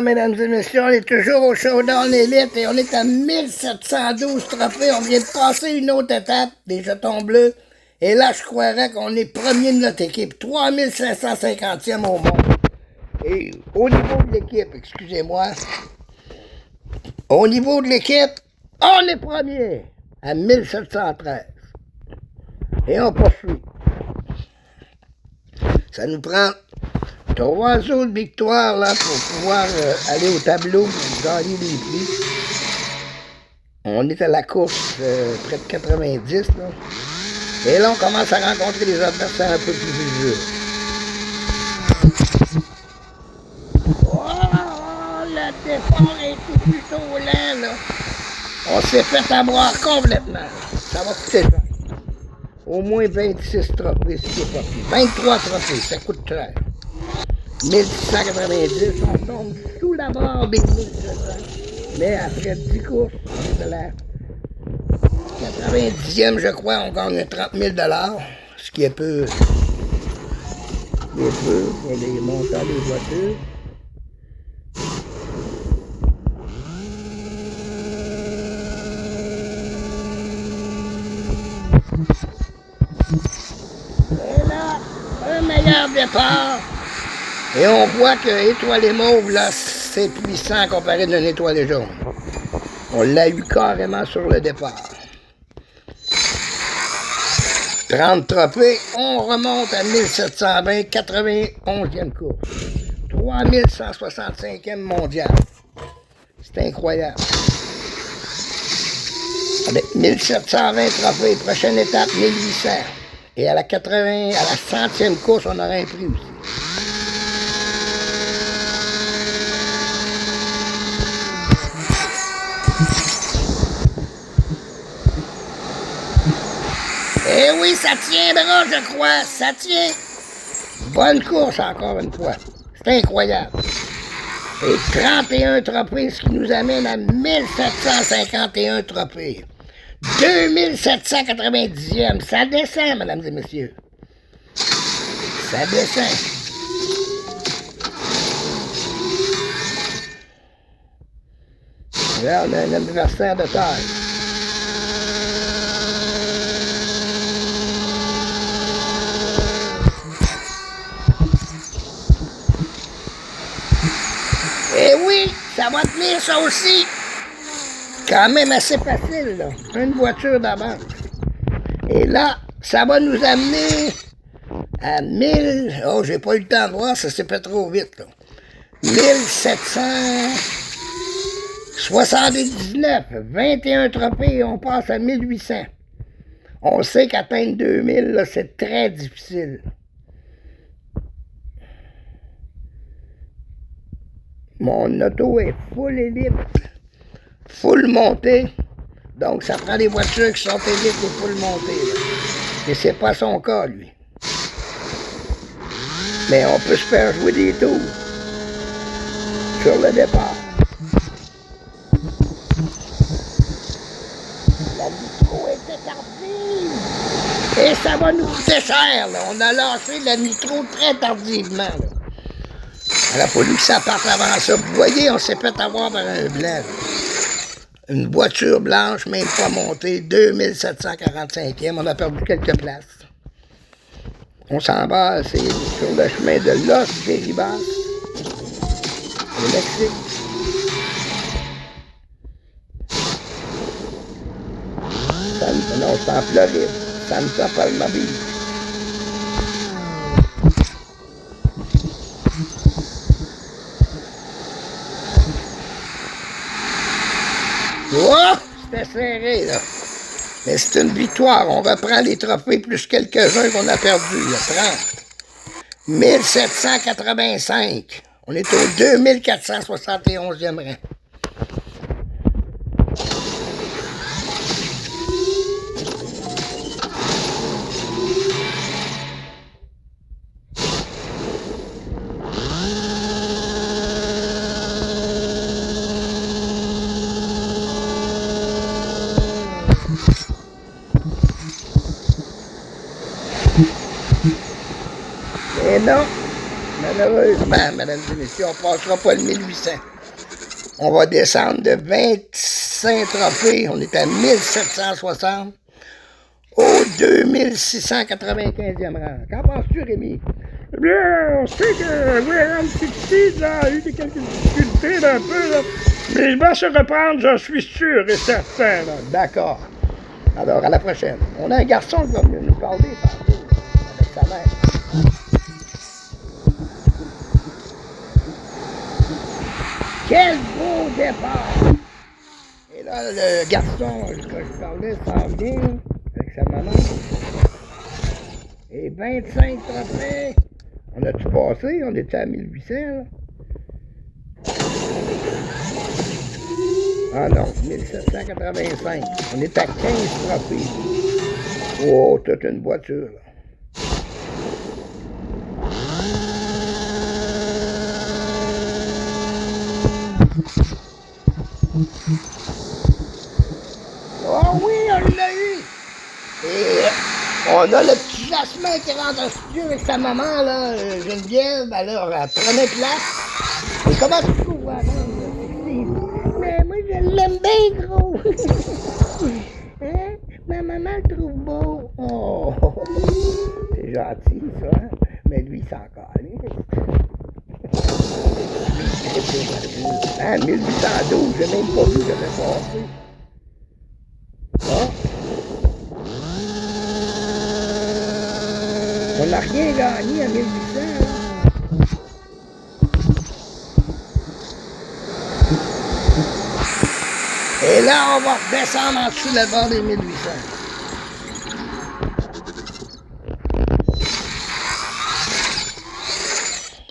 mesdames et messieurs, on est toujours au Showdown Elite et on est à 1712 trophées. On vient de passer une autre étape, des jetons bleus. Et là, je croirais qu'on est premier de notre équipe, 3550e au monde. Et au niveau de l'équipe, excusez-moi, au niveau de l'équipe, on est premier à 1713. Et on poursuit. Ça nous prend 3 autres victoires là, pour pouvoir aller au tableau pour gagner des prix. On est à la course près de 90. Là. Et là, on commence à rencontrer des adversaires un peu plus visuels. Oh, le départ a été plutôt lent. Là. On s'est fait avoir complètement. Ça va coûter cher. Au moins 26 trophées, si c'est pas plus. 23 trophées, ça coûte cher. 1690, on tombe sous la barre des 1700. Mais après 10 courses, on est de la 90e, je crois, on gagne 30 000 $, ce qui est peu. Il est peu pour les montants des voitures. Et là, un meilleur départ. Et on voit que Étoilé Mauve, là, c'est puissant comparé d'un Étoilé Jaune. On l'a eu carrément sur le départ. 30 trophées, on remonte à 1720, 91e course. 3165e mondial. C'est incroyable. Avec 1720 trophées, prochaine étape, 1800. Et à la 100e course, on aura un prix aussi. Eh oui, ça tiendra, je crois. Ça tient. Bonne course, encore une fois. C'est incroyable. Et 31 trophées, ce qui nous amène à 1751 trophées. 2790e. Ça descend, mesdames et messieurs. Ça descend. Là, on a un adversaire de taille. Eh oui, ça va tenir ça aussi. Quand même assez facile, là. Une voiture d'avance. Et là, ça va nous amener à 1000... Oh, j'ai pas eu le temps de voir, ça s'est fait trop vite, là. 1779, 21 trophées, on passe à 1800. On sait qu'atteindre 2000, là, c'est très difficile. Mon auto est full élite, full montée, donc ça prend des voitures qui sont élites et full montées. Là. Et c'est pas son cas, lui. Mais on peut se faire jouer des tours sur le départ. La nitro était tardive. Et ça va nous coûter cher, là. On a lâché la nitro très tardivement, là. Il a fallu que ça parte avant ça. Vous voyez, on s'est fait avoir par un blanc. Une voiture blanche, même pas montée, 2745e. On a perdu quelques places. On s'en va, c'est sur le chemin de Los Derribas, au Mexique. Non, c'est en Floride. Santa Palma Beach. Oh, c'était serré, là. Mais c'est une victoire. On reprend les trophées plus quelques-uns qu'on a perdus. Là. 30. 1785. On est au 2471e rang. Et non, malheureusement, mesdames et messieurs, on ne passera pas le 1800. On va descendre de 25 trophées. On est à 1760 au 2695e rang. Qu'en penses-tu, Rémi? Eh bien, on sait que William Sixty a eu quelques difficultés un peu, là. Mais il va se reprendre, j'en suis sûr et certain. D'accord. Alors, à la prochaine. On a un garçon qui va venir nous parler tantôt, avec sa mère. Quel beau départ! Et là, le garçon que je parlais s'en vient avec sa maman. Et 25 trophées. On a-tu passé? On était à 1800, là? Ah non, 1785. On est à 15 trophées. Oh, toute une voiture, là. Oh oui, on l'a eu! Et on a le petit Jasmin qui rentre en studio avec sa maman, là, Geneviève. Alors, elle prenait place. Et comment tu trouves, hein, mais moi, je l'aime bien, gros. Hein? Ma maman le trouve beau. Oh, c'est gentil, ça. Hein? Mais lui, il s'en calisse. Hein, 1812, j'ai même pas vu, j'avais passé. Ah. On n'a rien gagné à 1800. Hein? Et là, on va redescendre en dessous de la barre des 1800.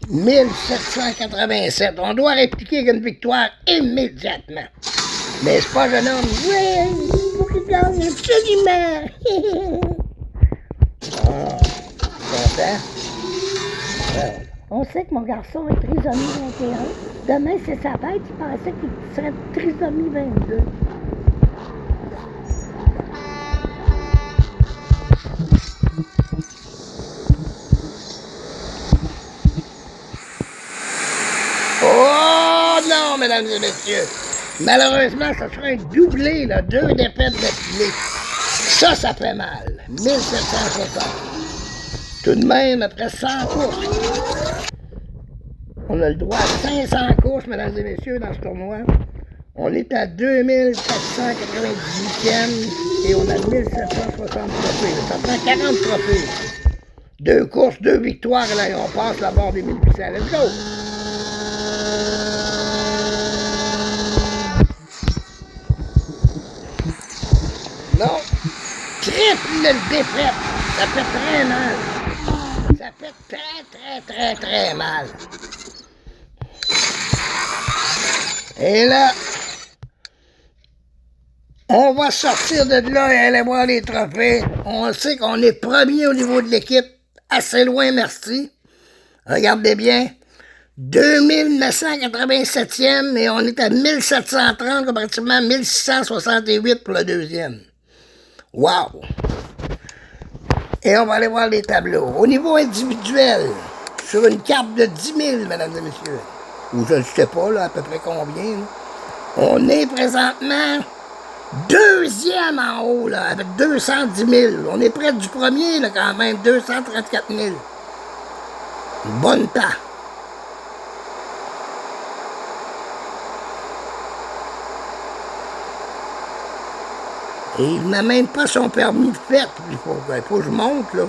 « 1787. On doit répliquer une victoire immédiatement. Mais c'est pas jeune homme. Oui, il faut qu'il gagne absolument. Ah, content? Alors, on sait que mon garçon est trisomie 21. Demain, c'est sa fête. Il pensait qu'il serait trisomie 22. Oh non, mesdames et messieurs. Malheureusement, ça serait un doublé, là, 2 défaites d'affilée. Ça fait mal. 1760. Tout de même, après 100 courses. On a le droit à 500 courses, mesdames et messieurs, dans ce tournoi. On est à 2498e et on a 1760 trophées. Ça prend 40 trophées. 2 courses, 2 victoires, et là, on passe la barre des 1800. Let's go! Non, triple défaite, ça fait très mal. Ça fait très mal. Et là, on va sortir de là et aller voir les trophées. On sait qu'on est premier au niveau de l'équipe, assez loin, merci. Regardez bien, 2987e et on est à 1730, comparativement à 1668 pour le deuxième. Wow! Et on va aller voir les tableaux. Au niveau individuel, sur une carte de 10 000, mesdames et messieurs, ou je ne sais pas là, à peu près combien, là, on est présentement deuxième en haut, là, avec 210 000. On est près du premier, là, quand même, 234 000. Bonne part. Et il n'a même pas son permis de fête. Il faut que je monte, là.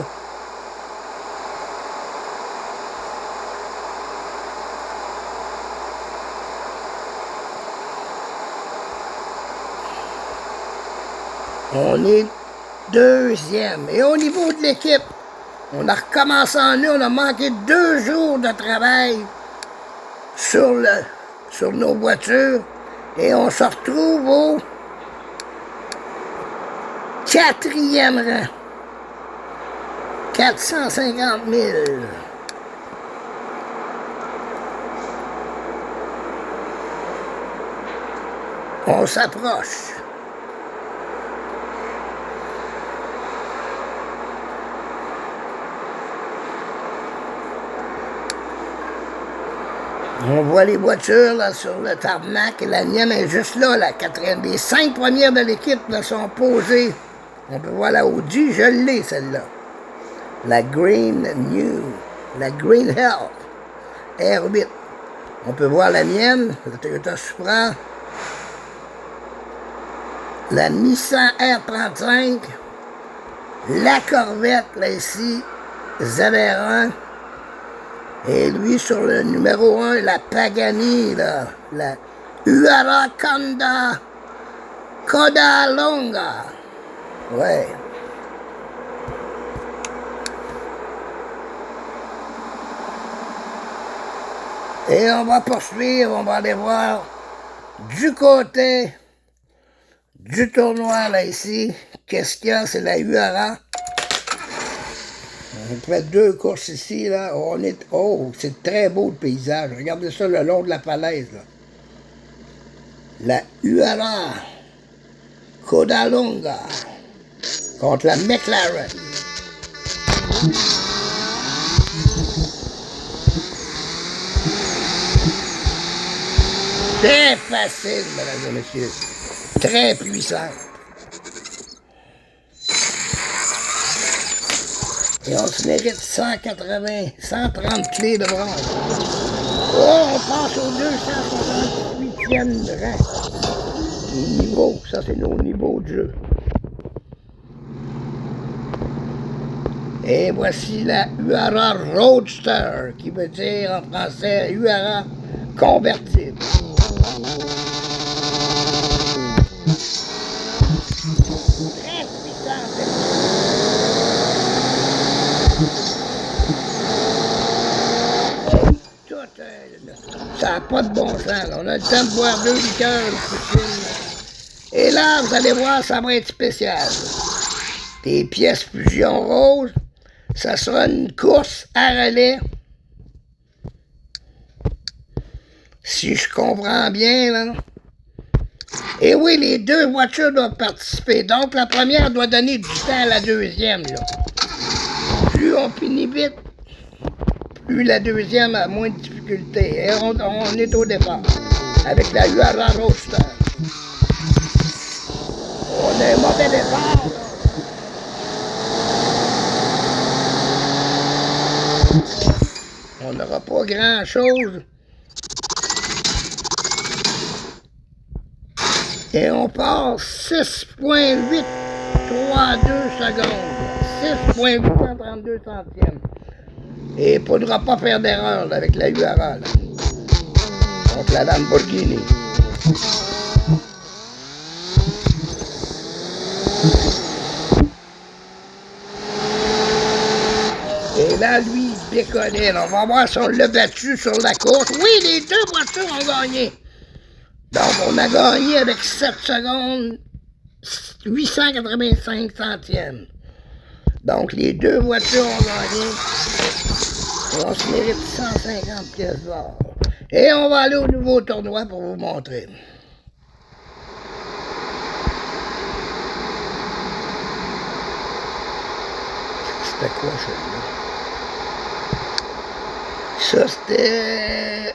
On est deuxième. Et au niveau de l'équipe, on a recommencé en nous. On a manqué 2 jours de travail sur nos voitures. Et on se retrouve au 4e rang. 450 000. On s'approche. On voit les voitures là, sur le tarmac et la mienne est juste là, la quatrième. Les 5 premières de l'équipe là, sont posées. On peut voir la Audi, je l'ai celle-là. La Green New, la Green Health R8. On peut voir la mienne, la Toyota Supra. La Nissan R35. La Corvette, là ici, ZR1. Et lui, sur le numéro 1, la Pagani, là, la Huara Codalonga. Ouais. Et on va poursuivre, on va aller voir du côté du tournoi, là, ici. Qu'est-ce qu'il y a? C'est la Huara. On fait 2 courses ici, là. Oh, c'est très beau le paysage. Regardez ça le long de la falaise, là. La Huara Codalonga contre la McLaren. Très facile, mesdames et messieurs. Très puissant. Et on se mérite 130 clés de bronze. Oh, on passe au 268e rang. Les niveaux, ça c'est nos niveaux de jeu. Et voici la Huara Roadster, qui veut dire en français Huara convertible. Très puissante. Ça n'a pas de bon sens. Là. On a le temps de boire 2 liqueurs, une poutine. Et là, vous allez voir, ça va être spécial. Des pièces fusion rose. Ça sera une course à relais. Si je comprends bien, là. Et oui, les 2 voitures doivent participer. Donc, la première doit donner du temps à la deuxième, là. Plus on finit vite, plus la deuxième a moins de difficultés. Et on est au départ avec la Huara Roadster. On a un mauvais départ. On n'aura pas grand-chose. Et on part 6,832 secondes. 6,832 centièmes. Et il ne faudra pas faire d'erreur avec la Huara, là, contre la Lamborghini. Et là, lui, il décollait. On va voir si on l'a battu sur la course. Oui, les 2 voitures ont gagné. Donc, on a gagné avec 7 secondes, 885 centièmes. Donc, les 2 voitures ont gagné. On se mérite 150 pièces d'or. Et on va aller au nouveau tournoi pour vous montrer. C'était quoi, celui-là? Ça, c'était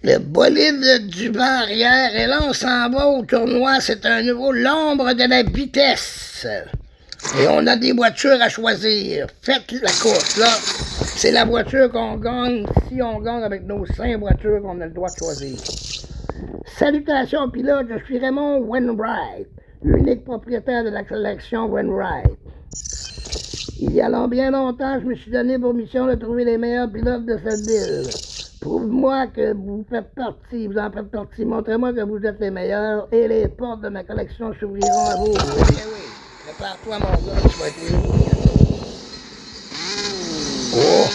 le bolide du vent arrière. Et là, on s'en va au tournoi. C'est un nouveau, l'ombre de la vitesse. Et on a des voitures à choisir. Faites la course, là. C'est la voiture qu'on gagne si on gagne avec nos 5 voitures qu'on a le droit de choisir. Salutations pilote, je suis Raymond Wainwright, unique propriétaire de la collection Wainwright. Il y a bien longtemps, je me suis donné pour mission de trouver les meilleurs pilotes de cette ville. Prouve-moi que vous faites partie, vous en faites partie. Montrez-moi que vous êtes les meilleurs et les portes de ma collection s'ouvriront à vous. Oui. Prépare-toi, mon gars, tu vas être heureux. Oh!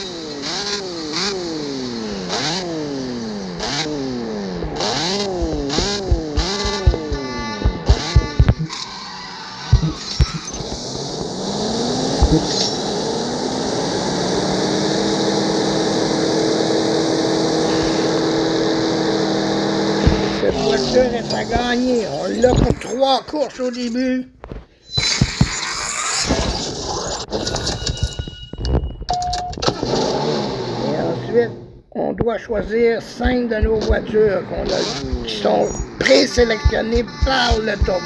Cette voiture est à gagner. On l'a pour 3 courses au début. on doit choisir 5 de nos voitures qui sont présélectionnées par le tournoi.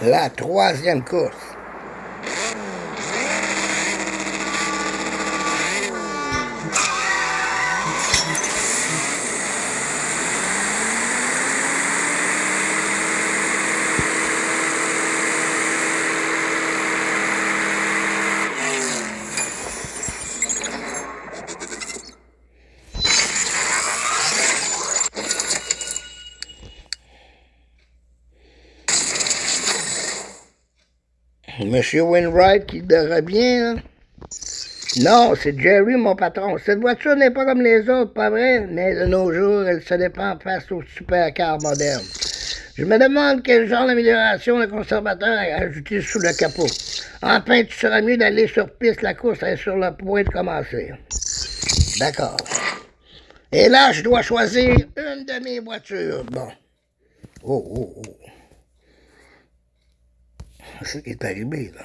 La 3e course. Monsieur Wainwright qui devrait bien, hein? Non, c'est Jerry, mon patron. Cette voiture n'est pas comme les autres, pas vrai? Mais de nos jours, elle se défend face aux supercars modernes. Je me demande quel genre d'amélioration le conservateur a ajouté sous le capot. Enfin, tu seras mieux d'aller sur piste, la course est sur le point de commencer. D'accord. Et là, je dois choisir une de mes voitures. Bon. Oh. C'est ce qui est arrivé, là.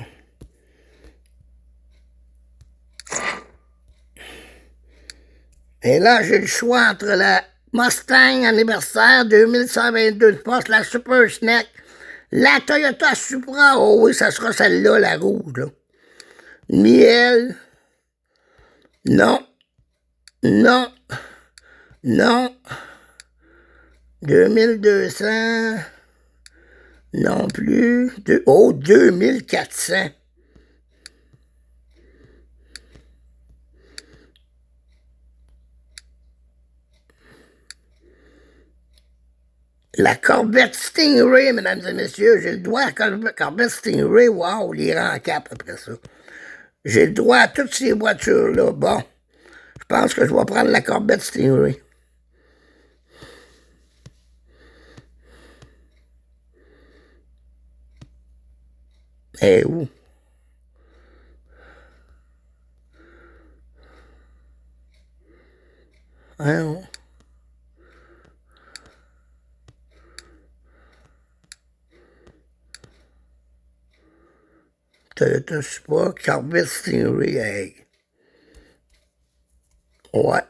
Et là, j'ai le choix entre la Mustang anniversaire 2122 de force, la Super Snack, la Toyota Supra. Oh oui, ça sera celle-là, la rouge, là. Miel. Non. 2200. Non plus. 2400. La Corvette Stingray, mesdames et messieurs, j'ai le droit à la Corvette Stingray. Wow, les rend en cap après ça. J'ai le droit à toutes ces voitures-là. Bon, je pense que je vais prendre la Corvette Stingray. Eh où? Hein? Toyota Supra, Corvette Stingray, hey. Ouais.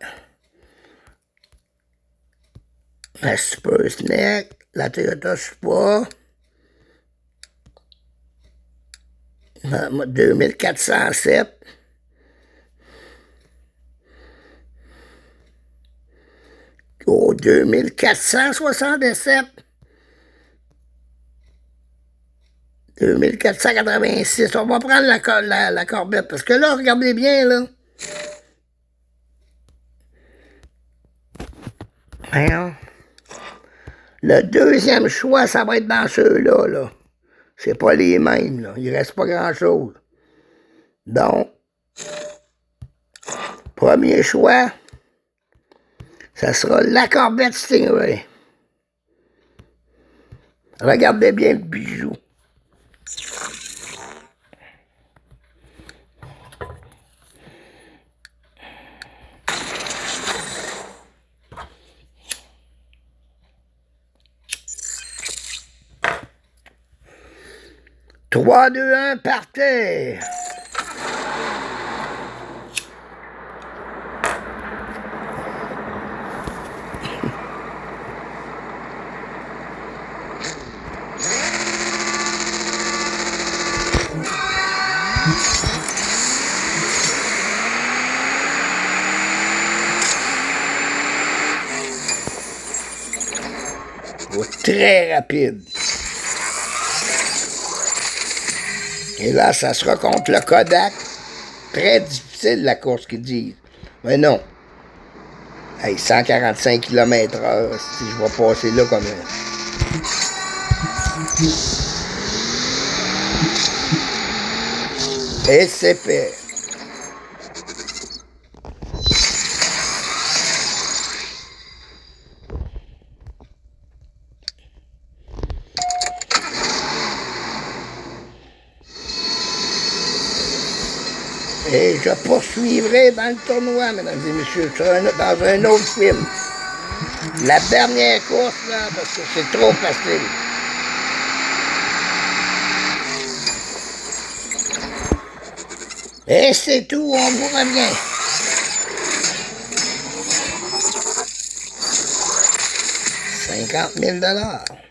La Super Snack, la Toyota Supra. 2407. Oh, 2467. 2486. On va prendre la Corvette. Parce que là, regardez bien, là. Voyons. Le deuxième choix, ça va être dans ceux-là, là. C'est pas les mêmes, là. Il reste pas grand-chose. Donc, premier choix, ça sera la Corvette Stingray. Regardez bien le bijou. Trois, 2, 1, partez! Très rapide. Et là, ça sera contre le Kodak. Très difficile, la course qu'ils disent. Mais non. Hey, 145 km/h, si je vais passer là comme un... Et c'est fait. Et je poursuivrai dans le tournoi, mesdames et messieurs, dans un autre film. La dernière course, là, parce que c'est trop facile. Et c'est tout, on vous revient. $50 000.